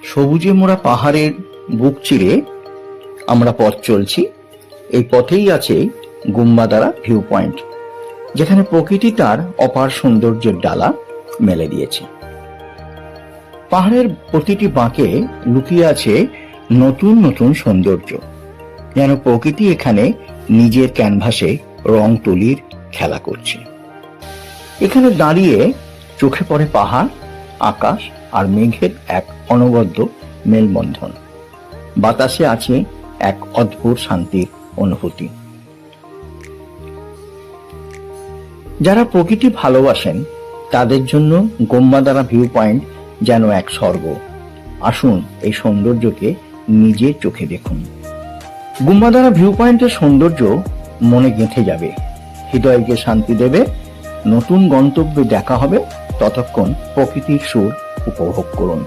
সবুজে মোড়া পাহাড়ের বুক চিরে আমরা পথ চলছি। এই পথেই আছে গুম্বাদারা ভিউ পয়েন্ট, যেখানে প্রকৃতি তার অপার সৌন্দর্যের ডালা মেলে দিয়েছে। পাহাড়ের প্রতিটি বাঁকে লুকিয়ে আছে নতুন নতুন সৌন্দর্য, যেন প্রকৃতি এখানে নিজের ক্যানভাসে রং তুলির খেলা করছে। এখানে দাঁড়িয়ে চোখে পড়ে পাহাড়, আকাশ আর মেঘের এক অনবদ্য মেলবন্ধন। বাতাসে আছে এক অদ্ভুত শান্তির অনুভূতি। যারা প্রকৃতি ভালোবাসেন তাদের জন্য গুম্বাদারা ভিউ পয়েন্ট যেন এক স্বর্গ। আসুন এই সৌন্দর্যকে নিজের চোখে দেখুন। গুম্বাদারা ভিউ পয়েন্টের সৌন্দর্য মনে গেঁথে যাবে, হৃদয়কে শান্তি দেবে। নতুন গন্তব্যে দেখা হবে, ততক্ষণ প্রকৃতির সুর উপভোগ করুন।